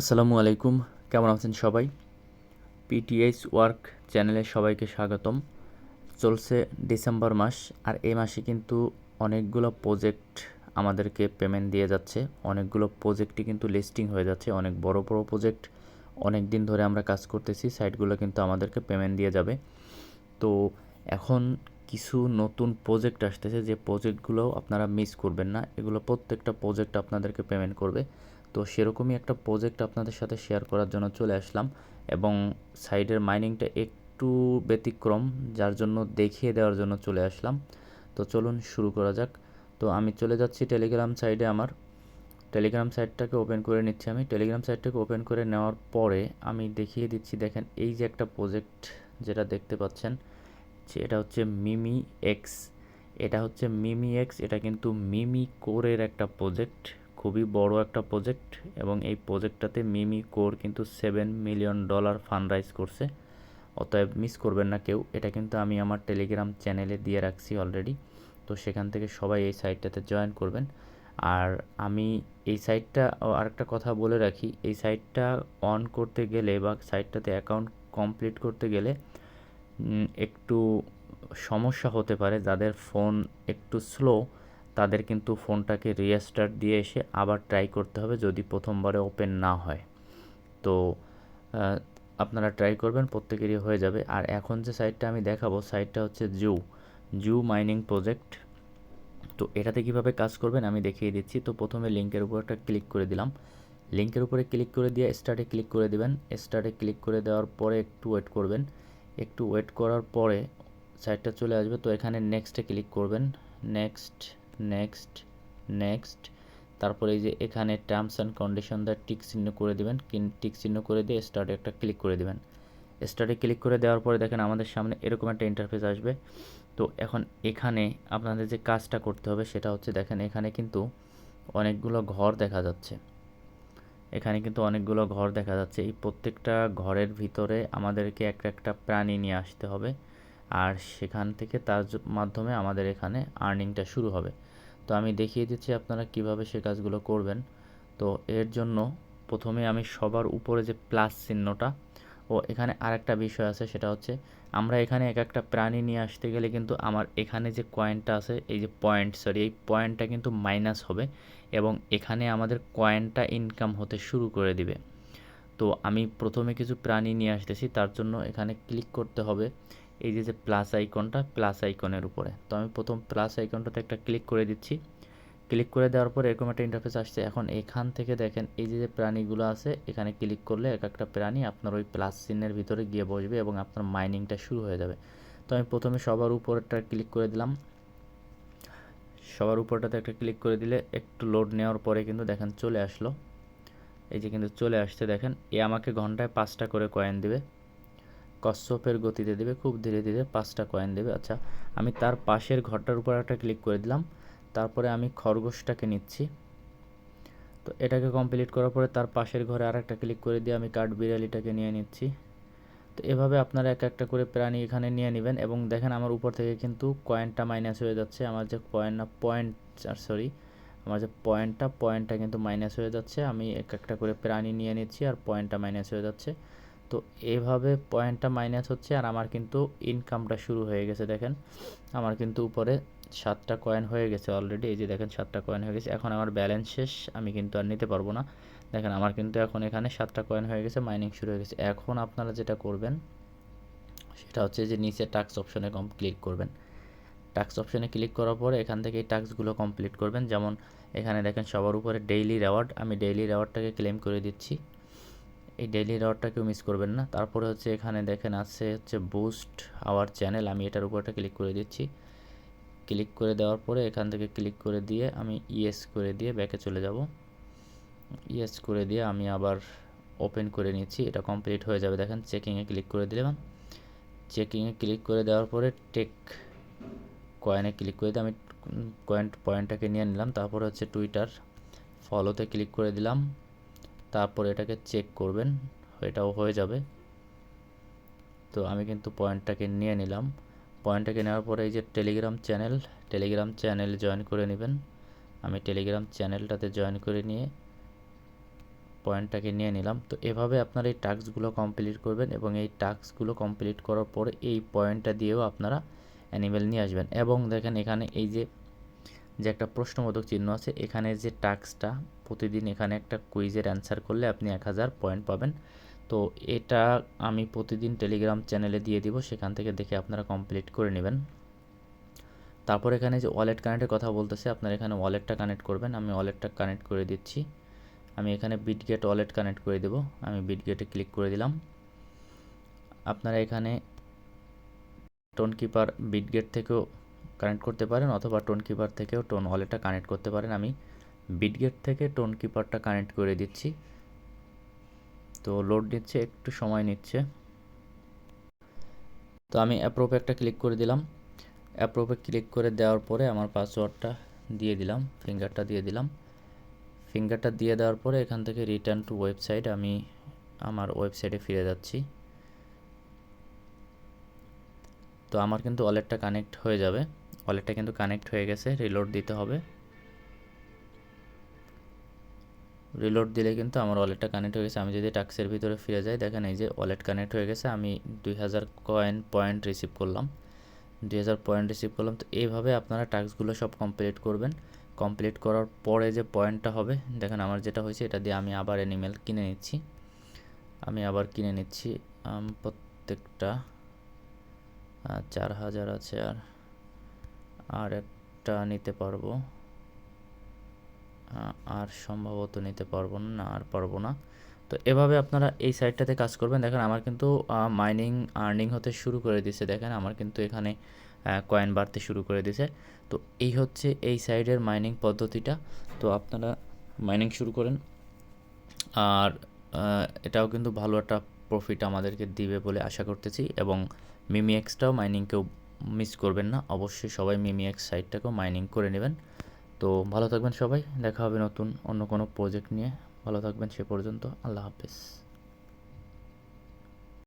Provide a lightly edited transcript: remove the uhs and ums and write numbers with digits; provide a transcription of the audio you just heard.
আসসালামু আলাইকুম, কেমন আছেন সবাই? পিটিএইচ ওয়ার্ক চ্যানেলে সবাইকে স্বাগতম। চলছে ডিসেম্বর মাস, আর এই মাসে কিন্তু অনেকগুলো প্রজেক্ট আমাদেরকে পেমেন্ট দিয়ে যাচ্ছে। অনেকগুলো প্রজেক্টই কিন্তু লিস্টিং হয়ে যাচ্ছে, অনেক বড় বড় প্রজেক্ট। অনেক দিন ধরে আমরা কাজ করতেছি, সাইটগুলো কিন্তু আমাদেরকে পেমেন্ট দিয়ে যাবে। তো এখন কিছু নতুন প্রজেক্ট আসতেছে, যে প্রজেক্টগুলো আপনারা মিস করবেন না। এগুলো প্রত্যেকটা প্রজেক্ট আপনাদেরকে পেমেন্ট করবে। তো সেরকমই একটা প্রজেক্ট আপনাদের সাথে শেয়ার করার জন্য চলে আসলাম, এবং সাইডের মাইনিংটা একটু ব্যতিক্রম, যার জন্য দেখিয়ে দেওয়ার জন্য চলে আসলাম। তো চলুন শুরু করা যাক। তো আমি চলে যাচ্ছি টেলিগ্রাম সাইডে। আমার টেলিগ্রাম সাইটটাকে ওপেন করে নিচ্ছি। আমি টেলিগ্রাম সাইটটাকে ওপেন করে নেওয়ার পরে আমি দেখিয়ে দিচ্ছি। দেখেন, এই যে একটা প্রজেক্ট যেটা দেখতে পাচ্ছেন, যে এটা হচ্ছে মিমি এক্স। এটা হচ্ছে মিমি এক্স, এটা কিন্তু মিমি কোরের একটা প্রজেক্ট, খুবই বড় একটা প্রজেক্ট। এবং এই প্রজেক্টটাতে মিমি কোর কিন্তু $7 মিলিয়ন ফান্ড রাইজ করছে। অতএব মিস করবেন না কেউ। এটা কিন্তু আমি আমার টেলিগ্রাম চ্যানেলে দিয়ে রাখছি অলরেডি। তো সেখান থেকে সবাই এই সাইটটাতে জয়েন করবেন। আর আমি এই সাইটটা আরেকটা কথা বলে রাখি, এই সাইটটা অন করতে গেলে বা সাইটটাতে অ্যাকাউন্ট কমপ্লিট করতে গেলে একটু সমস্যা হতে পারে। যাদের ফোন একটু স্লো, তাদের কিন্তু ফোনটাকে রিস্টার্ট দিয়ে এসে আবার ট্রাই করতে হবে, যদি প্রথমবারে ওপেন না হয়। তো আপনারা ট্রাই করবেন, প্রত্যেকেরই হয়ে যাবে। আর এখন যে সাইটটা আমি দেখাবো, সাইটটা হচ্ছে জু মাইনিং প্রজেক্ট। তো এটাতে কিভাবে কাজ করবেন আমি দেখিয়ে দিচ্ছি। তো প্রথমে লিঙ্কের উপর একটা ক্লিক করে দিলাম। লিঙ্কের উপরে ক্লিক করে দিয়ে স্টার্টে ক্লিক করে দিবেন। স্টার্টে ক্লিক করে দেওয়ার পরে একটু ওয়েট করবেন। একটু ওয়েট করার পরে সাইটটা চলে আসবে। তো এখানে নেক্সটে ক্লিক করবেন। Next, next, next. তারপরে এই যে এখানে টার্মস অ্যান্ড কন্ডিশন দ্বারা টিক চিহ্ন করে দিবেন। টিক চিহ্ন করে দিয়ে স্টার্টে একটা ক্লিক করে দিবেন। স্টার্টে ক্লিক করে দেওয়ার পরে দেখেন আমাদের সামনে এরকম একটা ইন্টারফেস আসবে। তো এখন এখানে আপনাদের যে কাজটা করতে হবে সেটা হচ্ছে, দেখেন এখানে কিন্তু অনেকগুলো ঘর দেখা যাচ্ছে। এখানে কিন্তু অনেকগুলো ঘর দেখা যাচ্ছে। এই প্রত্যেকটা ঘরের ভিতরে আমাদেরকে একটা একটা প্রাণী নিয়ে আসতে হবে, আর সেখান থেকে তার মাধ্যমে আমাদের এখানে আর্নিংটা শুরু হবে। তো আমি দেখিয়ে দিচ্ছি আপনারা কিভাবে সে কাজগুলো করবেন। তো এর জন্য প্রথমে আমি সবার উপরে যে প্লাস চিহ্নটা, ও এখানে আরেকটা বিষয় আছে, সেটা হচ্ছে আমরা এখানে এক একটা প্রাণী নিয়ে আসতে গেলে কিন্তু আমার এখানে যে কয়েনটা আছে, এই যে পয়েন্ট, সরি, এই পয়েন্টটা কিন্তু মাইনাস হবে, এবং এখানে আমাদের কয়েনটা ইনকাম হতে শুরু করে দিবে। তো আমি প্রথমে কিছু প্রাণী নিয়ে আসতেছি, তার জন্য এখানে ক্লিক করতে হবে এই যে প্লাস আইকনটা, প্লাস আইকনের উপরে। তো আমি প্রথম প্লাস আইকনটাতে একটা ক্লিক করে দিচ্ছি। ক্লিক করে দেওয়ার পরে এরকম একটা ইন্টারফেস আসছে। এখন এখান থেকে দেখেন এই যে প্রাণীগুলো আছে, এখানে ক্লিক করলে এক একটা প্রাণী আপনার ওই প্লাস চিহ্নের ভিতরে গিয়ে বসবে এবং আপনার মাইনিংটা শুরু হয়ে যাবে। তো আমি প্রথমে সবার উপরটা ক্লিক করে দিলাম। সবার উপরটাতে একটা ক্লিক করে দিলে একটু লোড নেওয়ার পরে কিন্তু দেখেন চলে আসলো। এই যে কিন্তু চলে আসছে, দেখেন এ আমাকে ঘন্টায় 5টা করে কয়েন দেবে, কচ্ছপের গতিতে দেবে, খুব ধীরে ধীরে 5টা কয়েন দেবে। আচ্ছা, আমি তার পাশের ঘরটার উপর একটা ক্লিক করে দিলাম। তারপরে আমি খরগোশটাকে নিচ্ছি। তো এটাকে কমপ্লিট করার পরে তার পাশের ঘরে আর একটা ক্লিক করে দিয়ে আমি কাঠবিড়ালিটাকে নিয়ে নিচ্ছি। তো এভাবে আপনারা এক একটা করে প্রাণী এখানে নিয়ে নেবেন। এবং দেখেন আমার উপর থেকে কিন্তু কয়েনটা মাইনাস হয়ে যাচ্ছে। আমার যে কয়েন না পয়েন্ট, সরি, আমার যে পয়েন্টটা কিন্তু মাইনাস হয়ে যাচ্ছে। আমি এক একটা করে প্রাণী নিয়ে নিচ্ছি আর পয়েন্টটা মাইনাস হয়ে যাচ্ছে। তো এভাবে পয়েন্টটা মাইনাস হচ্ছে আর আমার কিন্তু ইনকামটা শুরু হয়ে গেছে। দেখেন আমার কিন্তু উপরে 7টা কয়েন হয়ে গেছে অলরেডি। এই যে দেখেন 7টা কয়েন হয়ে গেছে। এখন আমার ব্যালেন্স শেষ, আমি কিন্তু আর নিতে পারবো না। দেখেন আমার কিন্তু এখন এখানে 7টা কয়েন হয়ে গেছে, মাইনিং শুরু হয়ে গেছে। এখন আপনারা যেটা করবেন সেটা হচ্ছে যে নিচে টাস্ক অপশনে ক্লিক করবেন। টাস্ক অপশনে ক্লিক করার পরে এখান থেকে এই টাস্কগুলো কমপ্লিট করবেন। যেমন এখানে দেখেন সবার উপরে ডেইলি রেওয়ার্ড, আমি ডেইলি রেওয়ার্ডটাকে ক্লেম করে দিচ্ছি। এই ডেইলি রেওয়ার্ডটাকেও মিস করবেন না। তারপরে হচ্ছে এখানে দেখেন আছে হচ্ছে বুস্ট আওয়ার চ্যানেল, আমি এটার উপরটা ক্লিক করে দিচ্ছি। ক্লিক করে দেওয়ার পরে এখান থেকে ক্লিক করে দিয়ে আমি ইয়েস করে দিয়ে ব্যাকে চলে যাব। ইয়েস করে দিয়ে আমি আবার ওপেন করে নিচ্ছি, এটা কমপ্লিট হয়ে যাবে। দেখেন চেকিংয়ে ক্লিক করে দিলাম। চেকিংয়ে ক্লিক করে দেওয়ার পরে টেক কয়েনে ক্লিক করে দিয়ে আমি পয়েন্টটাকে নিয়ে নিলাম। তারপরে হচ্ছে টুইটার ফলোতে ক্লিক করে দিলাম। তারপর এটাকে চেক করবেন, এটাও হয়ে যাবে। তো আমি কিন্তু পয়েন্টটাকে নিয়ে নিলাম। পয়েন্টটাকে নেওয়ার পরে এই যে টেলিগ্রাম চ্যানেল জয়েন করে নেবেন। আমি টেলিগ্রাম চ্যানেলটাতে জয়েন করে নিয়ে পয়েন্টটাকে নিয়ে নিলাম। তো এভাবে আপনারা এই টাস্কগুলো কমপ্লিট করবেন এবং এই টাস্কগুলো কমপ্লিট করার পরে এই পয়েন্টটা দিয়েও আপনারা অ্যানিমেল নিয়ে আসবেন। এবং দেখেন এখানে এই যে একটা প্রশ্নবোধক চিহ্ন আছে, এখানে যে টাস্কটা প্রতিদিন এখানে একটা কুইজের অ্যান্সার করলে আপনি 1000 পয়েন্ট পাবেন। তো এটা আমি প্রতিদিন টেলিগ্রাম চ্যানেলে দিয়ে দিব, সেখান থেকে দেখে আপনারা কমপ্লিট করে নেবেন। তারপর এখানে যে ওয়ালেট কানেক্টের কথা বলতেছে, আপনারা এখানে ওয়ালেটটা কানেক্ট করবেন। আমি ওয়ালেটটা কানেক্ট করে দিচ্ছি। আমি এখানে বিটগেট ওয়ালেট কানেক্ট করে দেব। আমি বিটগেটে ক্লিক করে দিলাম। আপনারা এখানে টোনকিপার বিটগেট থেকেও কানেক্ট করতে পারেন অথবা টোনকিপার থেকেও টোন ওয়ালেটটা কানেক্ট করতে পারেন। আমি বিটগেট থেকে টোনকিপারটা কানেক্ট করে দিচ্ছি। তো লোড নিচ্ছে, একটু সময় নিচ্ছে। তো আমি অ্যাপ্রুভে একটা ক্লিক করে দিলাম। অ্যাপ্রুভে ক্লিক করে দেওয়ার পরে আমার পাসওয়ার্ডটা দিয়ে দিলাম, ফিঙ্গারটা দিয়ে দিলাম। ফিঙ্গারটা দিয়ে দেওয়ার পরে এখান থেকে রিটার্ন টু ওয়েবসাইট, আমি আমার ওয়েবসাইটে ফিরে যাচ্ছি। তো আমার কিন্তু ওয়ালেটটা কানেক্ট হয়ে যাবে। ওয়ালেটটা কিন্তু কানেক্ট হয়ে গেছে, রিলোড দিতে হবে। রিলোড দিলে কিন্তু আমার ওয়ালেটটা কানেক্ট হয়ে গেছে। আমি যদি টাস্কের ভিতরে ফিরে যাই, দেখেন এই যে ওয়ালেট কানেক্ট হয়ে গেছে। আমি 2000 পয়েন্ট রিসিভ করলাম। 2000 পয়েন্ট রিসিভ করলাম। তো এইভাবে আপনারা টাস্কগুলো সব কমপ্লিট করবেন। কমপ্লিট করার পরে যে পয়েন্টটা হবে, দেখেন আমার যেটা হয়েছে, এটা দিয়ে আমি আবার অ্যানিমেল কিনে নিচ্ছি। প্রত্যেকটা 4000 আছে, আর একটা নিতে পারবো, আর সম্ভবত নিতে পারবো না, আর পারবো না। তো এভাবে আপনারা এই সাইটটাতে কাজ করবেন। দেখেন আমার কিন্তু মাইনিং আর্নিং হতে শুরু করে দিয়েছে। দেখেন আমার কিন্তু এখানে কয়েন বাড়তে শুরু করে দিয়েছে। তো এই হচ্ছে এই সাইডের মাইনিং পদ্ধতিটা। তো আপনারা মাইনিং শুরু করেন। আর এটাও কিন্তু ভালো একটা প্রফিট আমাদেরকে দিবে বলে আশা করতেছি। এবং মিমিএক্সটাও মাইনিংকেও মিস করবেন না, অবশ্যই সবাই মিমিএক্স সাইটটাকেও মাইনিং করে নেবেন। তো ভালো থাকবেন সবাই, দেখা হবে নতুন অন্য কোনো প্রজেক্ট নিয়ে। ভালো থাকবেন সে পর্যন্ত, আল্লাহ হাফেজ।